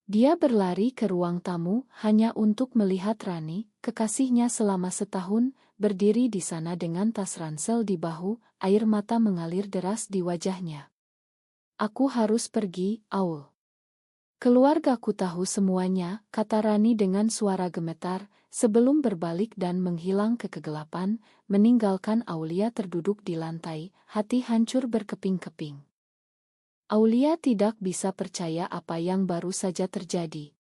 Dia berlari ke ruang tamu hanya untuk melihat Rani, kekasihnya selama setahun, berdiri di sana dengan tas ransel di bahu, air mata mengalir deras di wajahnya. Aku harus pergi, Aul. Keluargaku tahu semuanya, kata Rani dengan suara gemetar, sebelum berbalik dan menghilang ke kegelapan, meninggalkan Aulia terduduk di lantai, hati hancur berkeping-keping. Aulia tidak bisa percaya apa yang baru saja terjadi.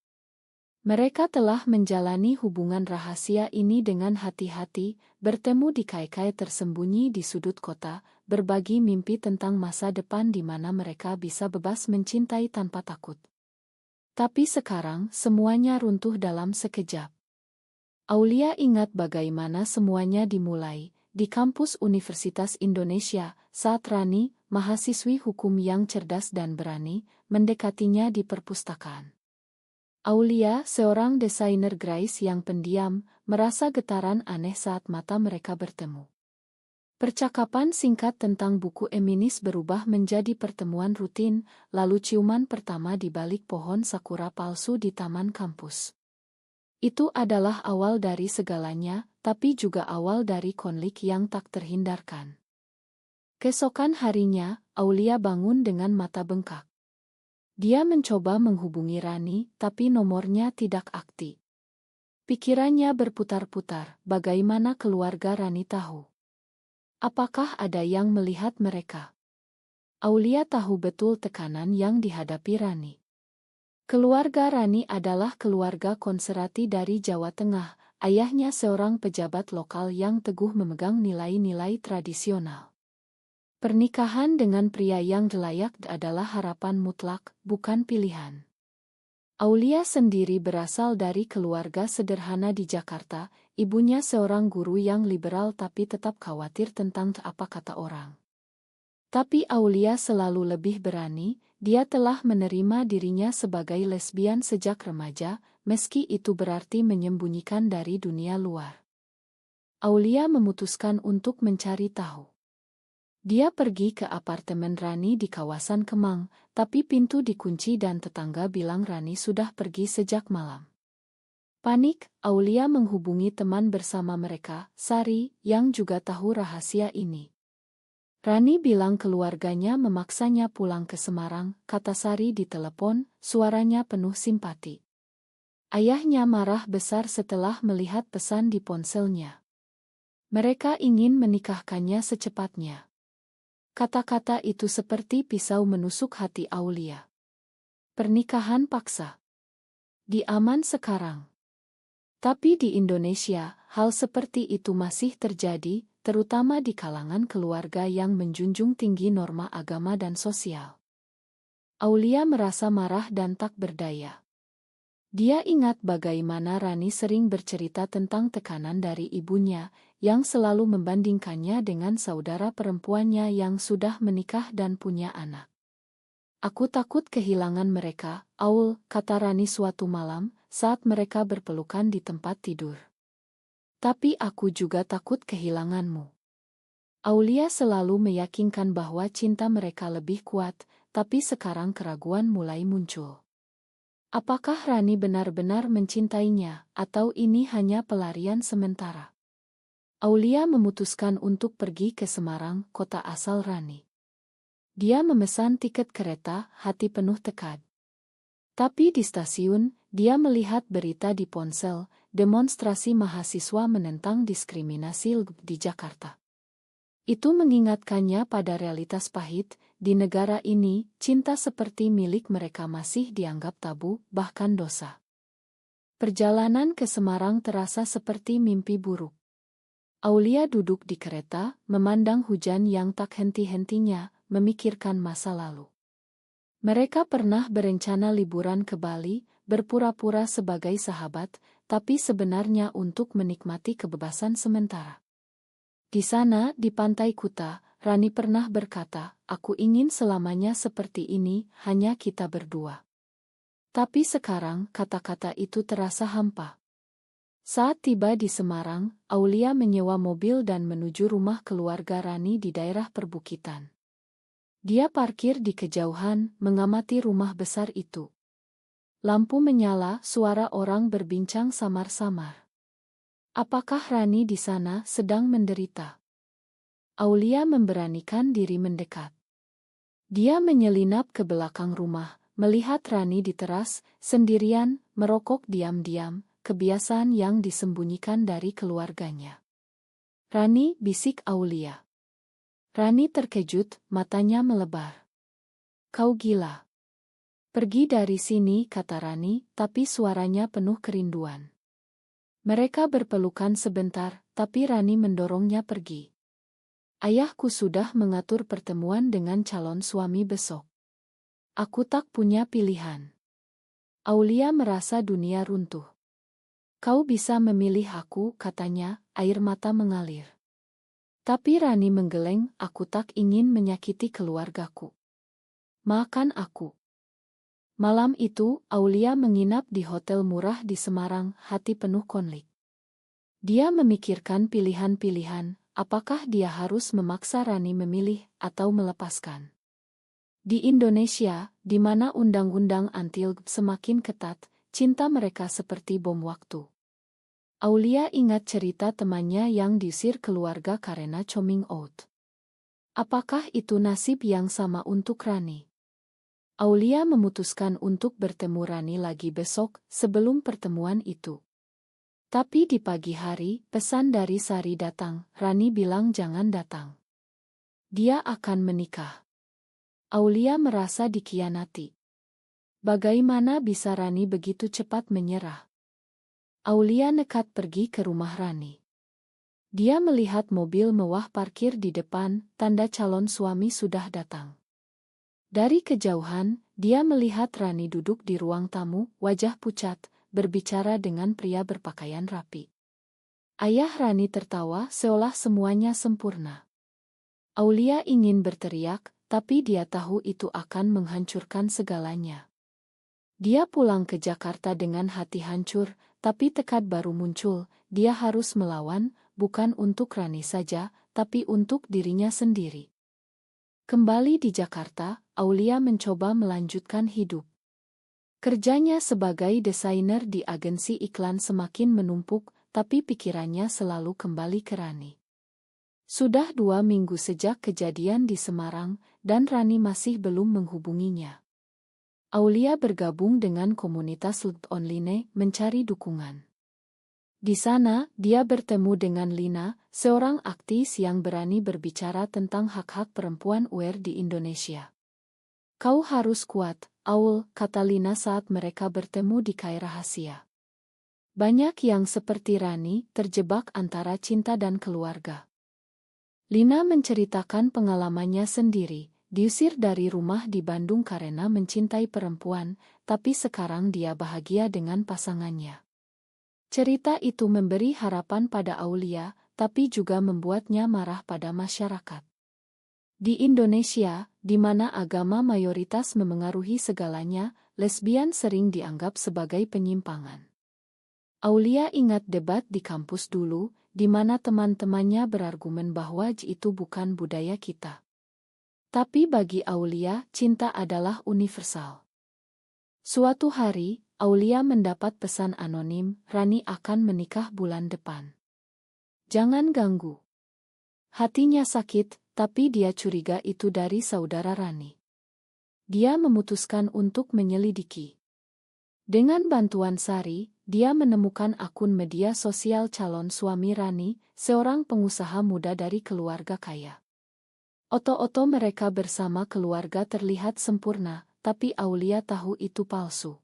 Mereka telah menjalani hubungan rahasia ini dengan hati-hati, bertemu di kai-kai tersembunyi di sudut kota, berbagi mimpi tentang masa depan di mana mereka bisa bebas mencintai tanpa takut. Tapi sekarang semuanya runtuh dalam sekejap. Aulia ingat bagaimana semuanya dimulai di kampus Universitas Indonesia saat Rani, mahasiswi hukum yang cerdas dan berani, mendekatinya di perpustakaan. Aulia, seorang desainer grafis yang pendiam, merasa getaran aneh saat mata mereka bertemu. Percakapan singkat tentang buku Eminis berubah menjadi pertemuan rutin, lalu ciuman pertama di balik pohon sakura palsu di taman kampus. Itu adalah awal dari segalanya, tapi juga awal dari konflik yang tak terhindarkan. Keesokan harinya, Aulia bangun dengan mata bengkak. Dia mencoba menghubungi Rani, tapi nomornya tidak aktif. Pikirannya berputar-putar, bagaimana keluarga Rani tahu? Apakah ada yang melihat mereka? Aulia tahu betul tekanan yang dihadapi Rani. Keluarga Rani adalah keluarga konservatif dari Jawa Tengah, ayahnya seorang pejabat lokal yang teguh memegang nilai-nilai tradisional. Pernikahan dengan pria yang layak adalah harapan mutlak, bukan pilihan. Aulia sendiri berasal dari keluarga sederhana di Jakarta, ibunya seorang guru yang liberal tapi tetap khawatir tentang apa kata orang. Tapi Aulia selalu lebih berani, dia telah menerima dirinya sebagai lesbian sejak remaja, meski itu berarti menyembunyikan dari dunia luar. Aulia memutuskan untuk mencari tahu. Dia pergi ke apartemen Rani di kawasan Kemang, tapi pintu dikunci dan tetangga bilang Rani sudah pergi sejak malam. Panik, Aulia menghubungi teman bersama mereka, Sari, yang juga tahu rahasia ini. Rani bilang keluarganya memaksanya pulang ke Semarang, kata Sari di telepon, suaranya penuh simpati. Ayahnya marah besar setelah melihat pesan di ponselnya. Mereka ingin menikahkannya secepatnya. Kata-kata itu seperti pisau menusuk hati Aulia. Pernikahan paksa. Di aman sekarang. Tapi di Indonesia, hal seperti itu masih terjadi, terutama di kalangan keluarga yang menjunjung tinggi norma agama dan sosial. Aulia merasa marah dan tak berdaya. Dia ingat bagaimana Rani sering bercerita tentang tekanan dari ibunya, yang selalu membandingkannya dengan saudara perempuannya yang sudah menikah dan punya anak. Aku takut kehilangan mereka, Aul, kata Rani suatu malam, saat mereka berpelukan di tempat tidur. Tapi aku juga takut kehilanganmu. Aulia selalu meyakinkan bahwa cinta mereka lebih kuat, tapi sekarang keraguan mulai muncul. Apakah Rani benar-benar mencintainya, atau ini hanya pelarian sementara? Aulia memutuskan untuk pergi ke Semarang, kota asal Rani. Dia memesan tiket kereta, hati penuh tekad. Tapi di stasiun, dia melihat berita di ponsel, demonstrasi mahasiswa menentang diskriminasi LGBT di Jakarta. Itu mengingatkannya pada realitas pahit, di negara ini, cinta seperti milik mereka masih dianggap tabu, bahkan dosa. Perjalanan ke Semarang terasa seperti mimpi buruk. Aulia duduk di kereta, memandang hujan yang tak henti-hentinya, memikirkan masa lalu. Mereka pernah berencana liburan ke Bali, berpura-pura sebagai sahabat, tapi sebenarnya untuk menikmati kebebasan sementara. Di sana, di pantai Kuta, Rani pernah berkata, aku ingin selamanya seperti ini, hanya kita berdua. Tapi sekarang, kata-kata itu terasa hampa. Saat tiba di Semarang, Aulia menyewa mobil dan menuju rumah keluarga Rani di daerah perbukitan. Dia parkir di kejauhan, mengamati rumah besar itu. Lampu menyala, suara orang berbincang samar-samar. Apakah Rani di sana sedang menderita? Aulia memberanikan diri mendekat. Dia menyelinap ke belakang rumah, melihat Rani di teras, sendirian, merokok diam-diam, kebiasaan yang disembunyikan dari keluarganya. "Rani," bisik Aulia. Rani terkejut, matanya melebar. "Kau gila. Pergi dari sini," kata Rani, tapi suaranya penuh kerinduan. Mereka berpelukan sebentar, tapi Rani mendorongnya pergi. "Ayahku sudah mengatur pertemuan dengan calon suami besok. Aku tak punya pilihan." Aulia merasa dunia runtuh. "Kau bisa memilih aku," katanya, air mata mengalir. Tapi Rani menggeleng, "Aku tak ingin menyakiti keluargaku. Maafkan aku." Malam itu, Aulia menginap di hotel murah di Semarang, hati penuh konflik. Dia memikirkan pilihan-pilihan, apakah dia harus memaksa Rani memilih atau melepaskan. Di Indonesia, di mana undang-undang anti semakin ketat, cinta mereka seperti bom waktu. Aulia ingat cerita temannya yang diusir keluarga karena coming out. Apakah itu nasib yang sama untuk Rani? Aulia memutuskan untuk bertemu Rani lagi besok, sebelum pertemuan itu. Tapi di pagi hari, pesan dari Sari datang. Rani bilang jangan datang. Dia akan menikah. Aulia merasa dikhianati. Bagaimana bisa Rani begitu cepat menyerah? Aulia nekat pergi ke rumah Rani. Dia melihat mobil mewah parkir di depan, tanda calon suami sudah datang. Dari kejauhan, dia melihat Rani duduk di ruang tamu, wajah pucat, berbicara dengan pria berpakaian rapi. Ayah Rani tertawa seolah semuanya sempurna. Aulia ingin berteriak, tapi dia tahu itu akan menghancurkan segalanya. Dia pulang ke Jakarta dengan hati hancur, tapi tekad baru muncul. Dia harus melawan, bukan untuk Rani saja, tapi untuk dirinya sendiri. Kembali di Jakarta, Aulia mencoba melanjutkan hidup. Kerjanya sebagai desainer di agensi iklan semakin menumpuk, tapi pikirannya selalu kembali ke Rani. Sudah 2 minggu sejak kejadian di Semarang, dan Rani masih belum menghubunginya. Aulia bergabung dengan komunitas Love Online mencari dukungan. Di sana, dia bertemu dengan Lina, seorang aktivis yang berani berbicara tentang hak-hak perempuan di Indonesia. "Kau harus kuat, Aul," kata Lina saat mereka bertemu di kai rahasia. Banyak yang seperti Rani terjebak antara cinta dan keluarga. Lina menceritakan pengalamannya sendiri, diusir dari rumah di Bandung karena mencintai perempuan, tapi sekarang dia bahagia dengan pasangannya. Cerita itu memberi harapan pada Aulia, tapi juga membuatnya marah pada masyarakat. Di Indonesia, di mana agama mayoritas memengaruhi segalanya, lesbian sering dianggap sebagai penyimpangan. Aulia ingat debat di kampus dulu, di mana teman-temannya berargumen bahwa itu bukan budaya kita. Tapi bagi Aulia, cinta adalah universal. Suatu hari, Aulia mendapat pesan anonim, "Rani akan menikah bulan depan. Jangan ganggu." Hatinya sakit, tapi dia curiga itu dari saudara Rani. Dia memutuskan untuk menyelidiki. Dengan bantuan Sari, dia menemukan akun media sosial calon suami Rani, seorang pengusaha muda dari keluarga kaya. Oto-oto mereka bersama keluarga terlihat sempurna, tapi Aulia tahu itu palsu.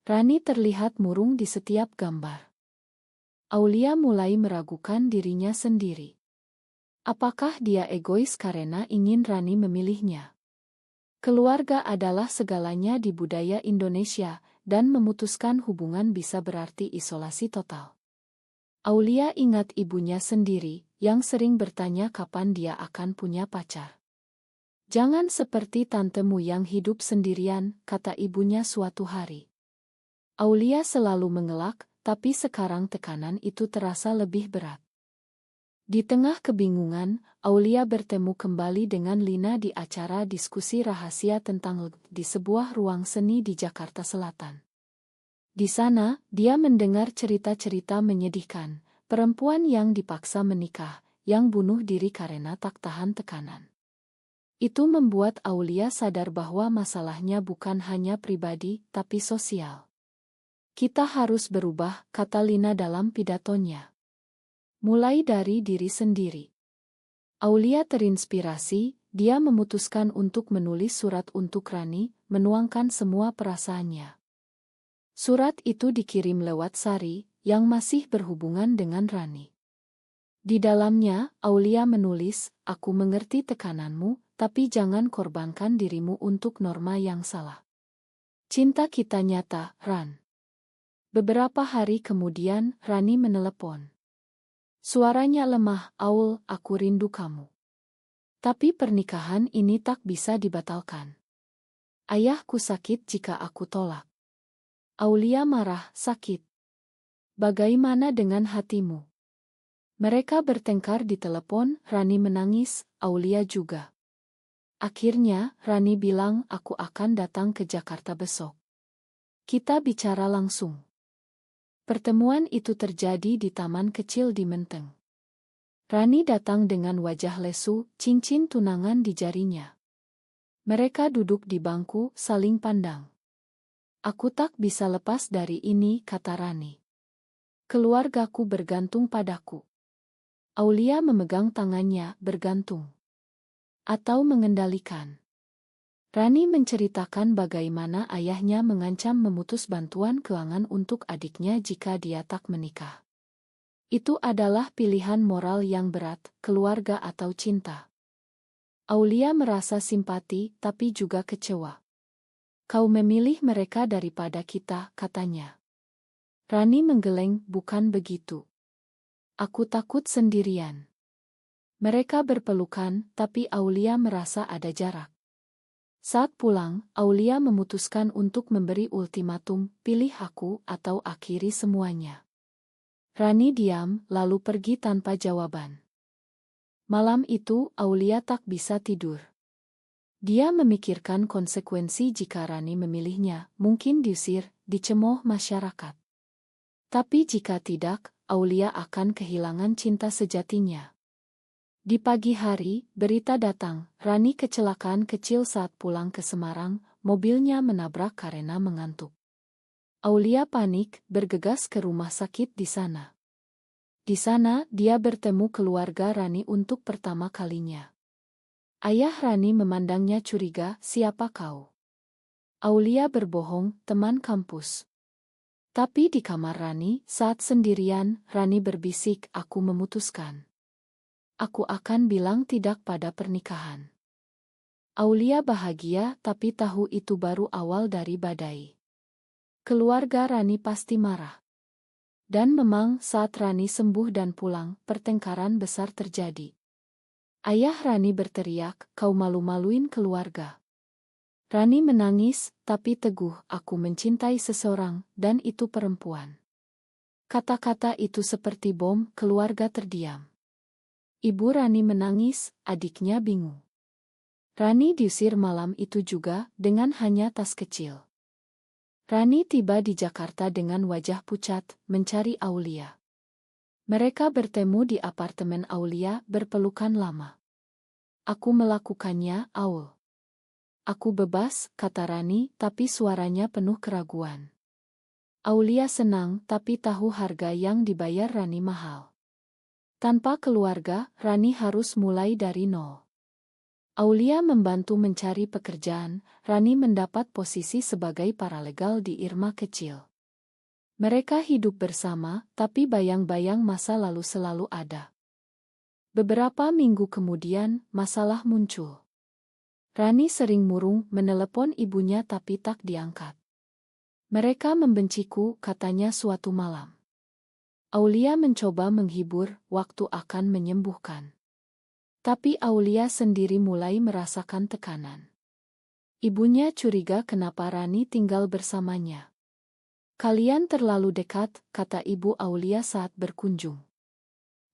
Rani terlihat murung di setiap gambar. Aulia mulai meragukan dirinya sendiri. Apakah dia egois karena ingin Rani memilihnya? Keluarga adalah segalanya di budaya Indonesia, dan memutuskan hubungan bisa berarti isolasi total. Aulia ingat ibunya sendiri, yang sering bertanya kapan dia akan punya pacar. "Jangan seperti tantemu yang hidup sendirian," kata ibunya suatu hari. Aulia selalu mengelak, tapi sekarang tekanan itu terasa lebih berat. Di tengah kebingungan, Aulia bertemu kembali dengan Lina di acara diskusi rahasia tentang di sebuah ruang seni di Jakarta Selatan. Di sana, dia mendengar cerita-cerita menyedihkan, perempuan yang dipaksa menikah, yang bunuh diri karena tak tahan tekanan. Itu membuat Aulia sadar bahwa masalahnya bukan hanya pribadi, tapi sosial. Kita harus berubah, kata Lina dalam pidatonya. Mulai dari diri sendiri. Aulia terinspirasi, dia memutuskan untuk menulis surat untuk Rani, menuangkan semua perasaannya. Surat itu dikirim lewat Sari, yang masih berhubungan dengan Rani. Di dalamnya, Aulia menulis, "Aku mengerti tekananmu, tapi jangan korbankan dirimu untuk norma yang salah. Cinta kita nyata, Ran." Beberapa hari kemudian, Rani menelepon. Suaranya lemah, "Aul, aku rindu kamu. Tapi pernikahan ini tak bisa dibatalkan. Ayahku sakit jika aku tolak." Aulia marah, "Sakit? Bagaimana dengan hatimu?" Mereka bertengkar di telepon, Rani menangis, Aulia juga. Akhirnya, Rani bilang, "Aku akan datang ke Jakarta besok. Kita bicara langsung." Pertemuan itu terjadi di taman kecil di Menteng. Rani datang dengan wajah lesu, cincin tunangan di jarinya. Mereka duduk di bangku, saling pandang. "Aku tak bisa lepas dari ini," kata Rani. "Keluargaku bergantung padaku." Aulia memegang tangannya, bergantung. Atau mengendalikan. Rani menceritakan bagaimana ayahnya mengancam memutus bantuan keuangan untuk adiknya jika dia tak menikah. Itu adalah pilihan moral yang berat, keluarga atau cinta. Aulia merasa simpati, tapi juga kecewa. "Kau memilih mereka daripada kita," katanya. Rani menggeleng, "Bukan begitu. Aku takut sendirian." Mereka berpelukan, tapi Aulia merasa ada jarak. Saat pulang, Aulia memutuskan untuk memberi ultimatum, "Pilih aku atau akhiri semuanya." Rani diam, lalu pergi tanpa jawaban. Malam itu, Aulia tak bisa tidur. Dia memikirkan konsekuensi jika Rani memilihnya, mungkin diusir, dicemooh masyarakat. Tapi jika tidak, Aulia akan kehilangan cinta sejatinya. Di pagi hari, berita datang, Rani kecelakaan kecil saat pulang ke Semarang, mobilnya menabrak karena mengantuk. Aulia panik, bergegas ke rumah sakit di sana. Di sana, dia bertemu keluarga Rani untuk pertama kalinya. Ayah Rani memandangnya curiga, "Siapa kau?" Aulia berbohong, "Teman kampus." Tapi di kamar Rani, saat sendirian, Rani berbisik, "Aku memutuskan. Aku akan bilang tidak pada pernikahan." Aulia bahagia, tapi tahu itu baru awal dari badai. Keluarga Rani pasti marah. Dan memang saat Rani sembuh dan pulang, pertengkaran besar terjadi. Ayah Rani berteriak, "Kau malu-maluin keluarga." Rani menangis, tapi teguh, "Aku mencintai seseorang, dan itu perempuan." Kata-kata itu seperti bom, keluarga terdiam. Ibu Rani menangis, adiknya bingung. Rani diusir malam itu juga, dengan hanya tas kecil. Rani tiba di Jakarta dengan wajah pucat, mencari Aulia. Mereka bertemu di apartemen Aulia, berpelukan lama. "Aku melakukannya, Aul. Aku bebas," kata Rani, tapi suaranya penuh keraguan. Aulia senang, tapi tahu harga yang dibayar Rani mahal. Tanpa keluarga, Rani harus mulai dari nol. Aulia membantu mencari pekerjaan, Rani mendapat posisi sebagai paralegal di Irma kecil. Mereka hidup bersama, tapi bayang-bayang masa lalu selalu ada. Beberapa minggu kemudian, masalah muncul. Rani sering murung, menelepon ibunya tapi tak diangkat. "Mereka membenciku," katanya suatu malam. Aulia mencoba menghibur, "Waktu akan menyembuhkan." Tapi Aulia sendiri mulai merasakan tekanan. Ibunya curiga kenapa Rani tinggal bersamanya. "Kalian terlalu dekat," kata ibu Aulia saat berkunjung.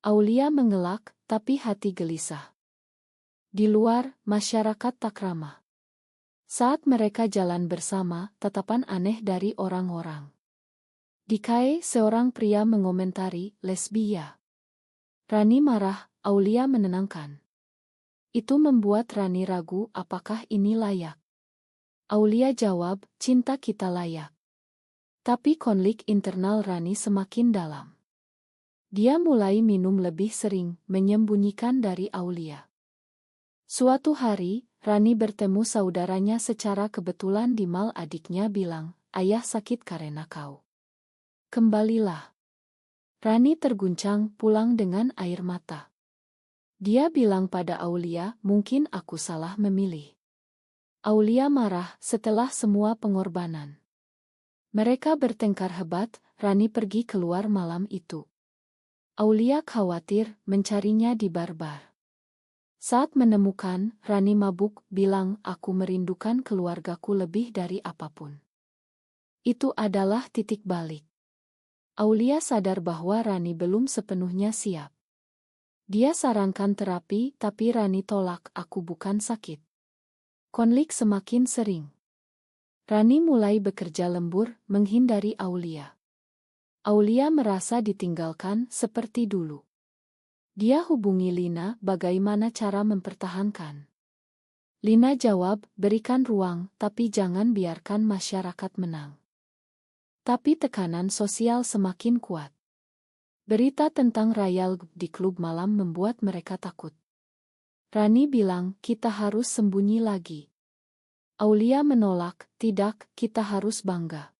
Aulia mengelak, tapi hati gelisah. Di luar, masyarakat tak ramah. Saat mereka jalan bersama, tatapan aneh dari orang-orang. Di Kai, seorang pria mengomentari, lesbia. Rani marah, Aulia menenangkan. Itu membuat Rani ragu apakah ini layak. Aulia jawab, cinta kita layak. Tapi konflik internal Rani semakin dalam. Dia mulai minum lebih sering, menyembunyikan dari Aulia. Suatu hari, Rani bertemu saudaranya secara kebetulan di mal. Adiknya bilang, ayah sakit karena kau. Kembalilah. Rani terguncang pulang dengan air mata. Dia bilang pada Aulia, mungkin aku salah memilih. Aulia marah setelah semua pengorbanan. Mereka bertengkar hebat, Rani pergi keluar malam itu. Aulia khawatir, mencarinya di bar-bar. Saat menemukan, Rani mabuk, bilang, aku merindukan keluargaku lebih dari apapun. Itu adalah titik balik. Aulia sadar bahwa Rani belum sepenuhnya siap. Dia sarankan terapi, tapi Rani tolak, aku bukan sakit. Konflik semakin sering. Rani mulai bekerja lembur, menghindari Aulia. Aulia merasa ditinggalkan seperti dulu. Dia hubungi Lina, bagaimana cara mempertahankan. Lina jawab, berikan ruang, tapi jangan biarkan masyarakat menang. Tapi tekanan sosial semakin kuat. Berita tentang Rayal di klub malam membuat mereka takut. Rani bilang, kita harus sembunyi lagi. Aulia menolak, tidak, kita harus bangga.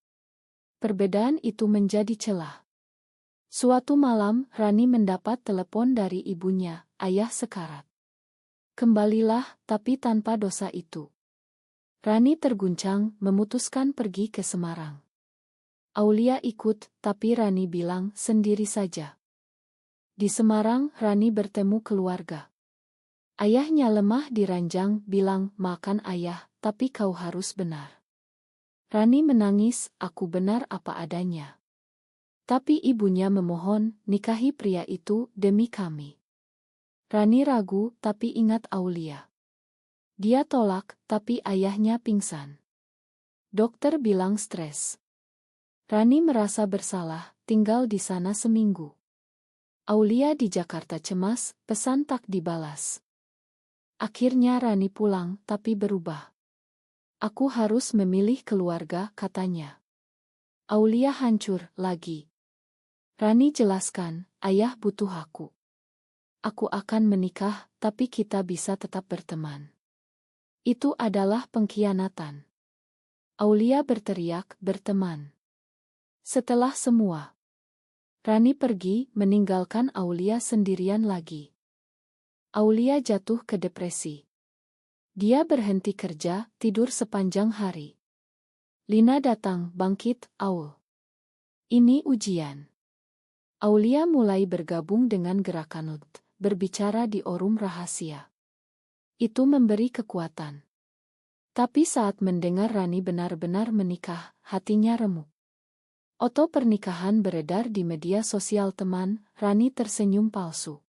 Perbedaan itu menjadi celah. Suatu malam, Rani mendapat telepon dari ibunya, ayah sekarat. Kembalilah, tapi tanpa dosa itu. Rani terguncang, memutuskan pergi ke Semarang. Aulia ikut, tapi Rani bilang, sendiri saja. Di Semarang, Rani bertemu keluarga. Ayahnya lemah di ranjang, bilang, makan ayah, tapi kau harus benar. Rani menangis, aku benar apa adanya. Tapi ibunya memohon, nikahi pria itu demi kami. Rani ragu, tapi ingat Aulia. Dia tolak, tapi ayahnya pingsan. Dokter bilang stres. Rani merasa bersalah, tinggal di sana seminggu. Aulia di Jakarta cemas, pesan tak dibalas. Akhirnya Rani pulang, tapi berubah. Aku harus memilih keluarga, katanya. Aulia hancur lagi. Rani jelaskan, ayah butuh aku. Aku akan menikah, tapi kita bisa tetap berteman. Itu adalah pengkhianatan. Aulia berteriak, berteman. Setelah semua, Rani pergi, meninggalkan Aulia sendirian lagi. Aulia jatuh ke depresi. Dia berhenti kerja, tidur sepanjang hari. Lina datang, bangkit, Aul. Ini ujian. Aulia mulai bergabung dengan gerakan UT, berbicara di forum rahasia. Itu memberi kekuatan. Tapi saat mendengar Rani benar-benar menikah, hatinya remuk. Foto pernikahan beredar di media sosial teman, Rani tersenyum palsu.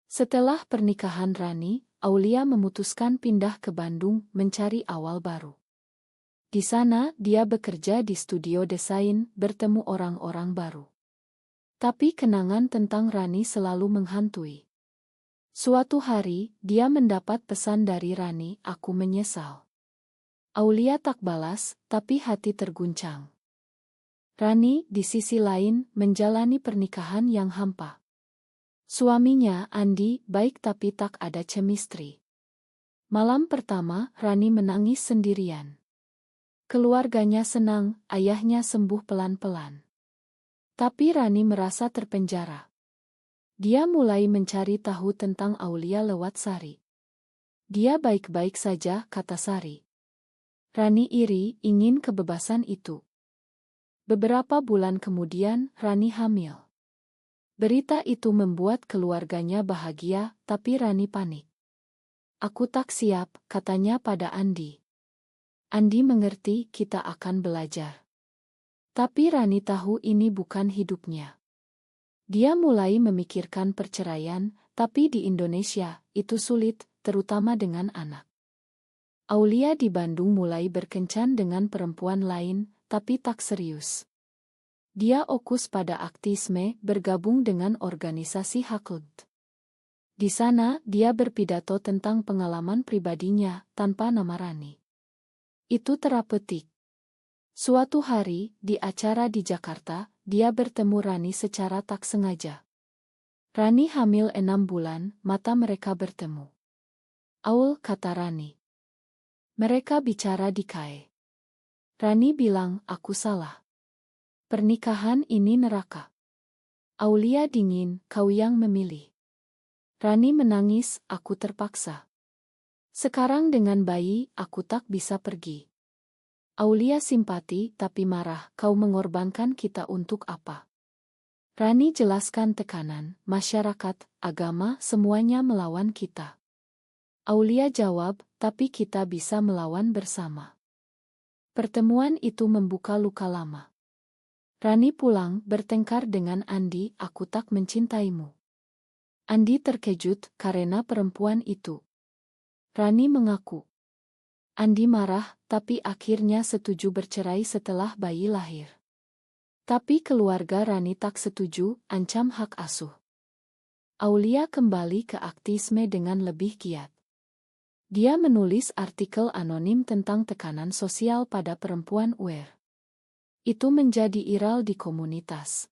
Setelah pernikahan Rani, Aulia memutuskan pindah ke Bandung mencari awal baru. Di sana, dia bekerja di studio desain, bertemu orang-orang baru. Tapi kenangan tentang Rani selalu menghantui. Suatu hari, dia mendapat pesan dari Rani, aku menyesal. Aulia tak balas, tapi hati terguncang. Rani, di sisi lain, menjalani pernikahan yang hampa. Suaminya, Andi, baik tapi tak ada chemistry. Malam pertama, Rani menangis sendirian. Keluarganya senang, ayahnya sembuh pelan-pelan. Tapi Rani merasa terpenjara. Dia mulai mencari tahu tentang Aulia lewat Sari. Dia baik-baik saja, kata Sari. Rani iri, ingin kebebasan itu. Beberapa bulan kemudian, Rani hamil. Berita itu membuat keluarganya bahagia, tapi Rani panik. Aku tak siap, katanya pada Andi. Andi mengerti, kita akan belajar. Tapi Rani tahu ini bukan hidupnya. Dia mulai memikirkan perceraian, tapi di Indonesia, itu sulit, terutama dengan anak. Aulia di Bandung mulai berkencan dengan perempuan lain, tapi tak serius. Dia fokus pada aktivisme, bergabung dengan organisasi HAKLD. Di sana, dia berpidato tentang pengalaman pribadinya, tanpa nama Rani. Itu terapeutik. Suatu hari, di acara di Jakarta, dia bertemu Rani secara tak sengaja. Rani hamil 6 bulan, mata mereka bertemu. "Aul," kata Rani. Mereka bicara di KAE. Rani bilang, "Aku salah. Pernikahan ini neraka." Aulia dingin, "Kau yang memilih." Rani menangis, "Aku terpaksa. Sekarang dengan bayi, aku tak bisa pergi." Aulia simpati tapi marah, "Kau mengorbankan kita untuk apa?" Rani jelaskan tekanan, masyarakat, agama, semuanya melawan kita. Aulia jawab, "Tapi kita bisa melawan bersama." Pertemuan itu membuka luka lama. Rani pulang, bertengkar dengan Andi, "Aku tak mencintaimu." Andi terkejut karena perempuan itu. Rani mengaku. Andi marah, tapi akhirnya setuju bercerai setelah bayi lahir. Tapi keluarga Rani tak setuju, ancam hak asuh. Aulia kembali ke aktivisme dengan lebih giat. Dia menulis artikel anonim tentang tekanan sosial pada perempuan UER. Itu menjadi viral di komunitas.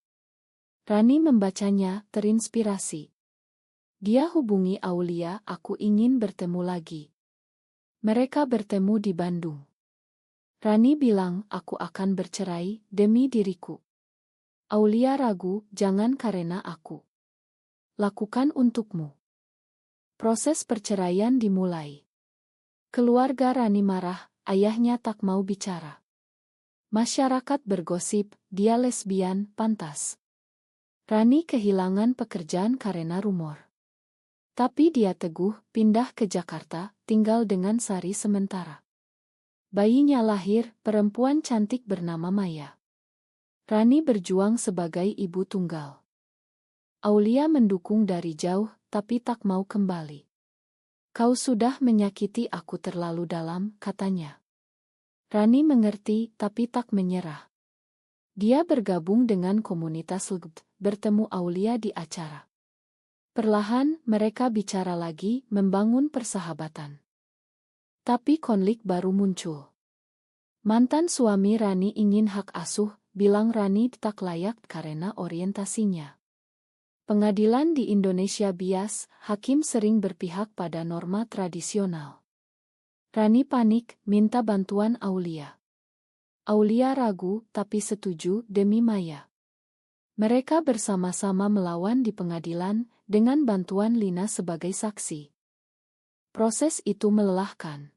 Rani membacanya, terinspirasi. Dia hubungi Aulia, "Aku ingin bertemu lagi." Mereka bertemu di Bandung. Rani bilang, "Aku akan bercerai, demi diriku." Aulia ragu, "Jangan karena aku. Lakukan untukmu." Proses perceraian dimulai. Keluarga Rani marah, ayahnya tak mau bicara. Masyarakat bergosip, dia lesbian, pantas. Rani kehilangan pekerjaan karena rumor. Tapi dia teguh, pindah ke Jakarta, tinggal dengan Sari sementara. Bayinya lahir, perempuan cantik bernama Maya. Rani berjuang sebagai ibu tunggal. Aulia mendukung dari jauh, tapi tak mau kembali. "Kau sudah menyakiti aku terlalu dalam," katanya. Rani mengerti, tapi tak menyerah. Dia bergabung dengan komunitas LGBT, bertemu Aulia di acara. Perlahan, mereka bicara lagi, membangun persahabatan. Tapi konflik baru muncul. Mantan suami Rani ingin hak asuh, bilang Rani tak layak karena orientasinya. Pengadilan di Indonesia bias, hakim sering berpihak pada norma tradisional. Rani panik, minta bantuan Aulia. Aulia ragu, tapi setuju demi Maya. Mereka bersama-sama melawan di pengadilan, dengan bantuan Lina sebagai saksi. Proses itu melelahkan.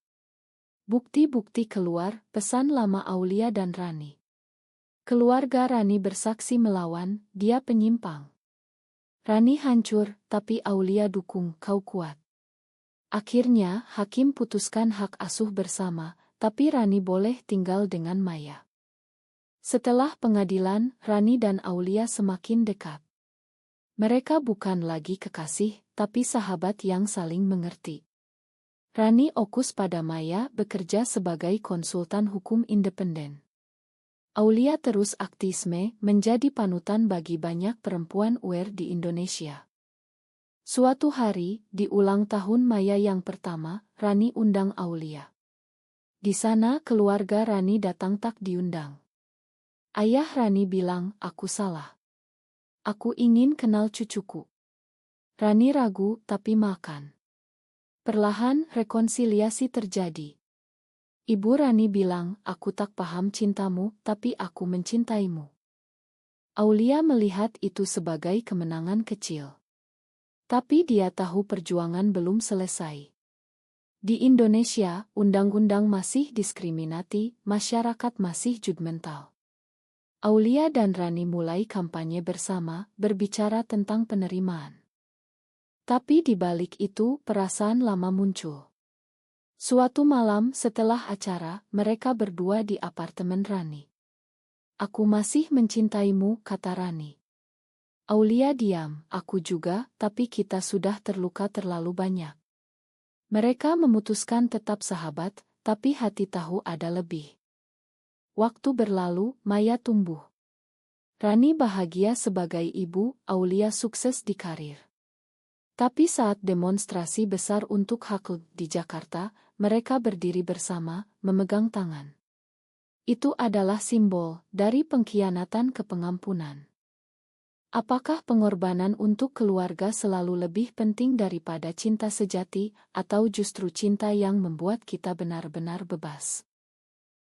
Bukti-bukti keluar, pesan lama Aulia dan Rani. Keluarga Rani bersaksi melawan, dia penyimpang. Rani hancur, tapi Aulia dukung, "Kau kuat." Akhirnya, hakim putuskan hak asuh bersama, tapi Rani boleh tinggal dengan Maya. Setelah pengadilan, Rani dan Aulia semakin dekat. Mereka bukan lagi kekasih, tapi sahabat yang saling mengerti. Rani fokus pada Maya, bekerja sebagai konsultan hukum independen. Aulia terus aktivisme, menjadi panutan bagi banyak perempuan UER di Indonesia. Suatu hari, di ulang tahun Maya yang pertama, Rani undang Aulia. Di sana keluarga Rani datang tak diundang. Ayah Rani bilang, "Aku salah. Aku ingin kenal cucuku." Rani ragu, tapi makan. Perlahan, rekonsiliasi terjadi. Ibu Rani bilang, "Aku tak paham cintamu, tapi aku mencintaimu." Aulia melihat itu sebagai kemenangan kecil. Tapi dia tahu perjuangan belum selesai. Di Indonesia, undang-undang masih diskriminasi, masyarakat masih judgmental. Aulia dan Rani mulai kampanye bersama, berbicara tentang penerimaan. Tapi di balik itu, perasaan lama muncul. Suatu malam setelah acara, mereka berdua di apartemen Rani. "Aku masih mencintaimu," kata Rani. Aulia diam, aku juga, tapi kita sudah terluka terlalu banyak. Mereka memutuskan tetap sahabat, tapi hati tahu ada lebih. Waktu berlalu, Maya tumbuh. Rani bahagia sebagai ibu, Aulia sukses di karir. Tapi saat demonstrasi besar untuk hak di Jakarta, mereka berdiri bersama, memegang tangan. Itu adalah simbol dari pengkhianatan ke pengampunan. Apakah pengorbanan untuk keluarga selalu lebih penting daripada cinta sejati, atau justru cinta yang membuat kita benar-benar bebas?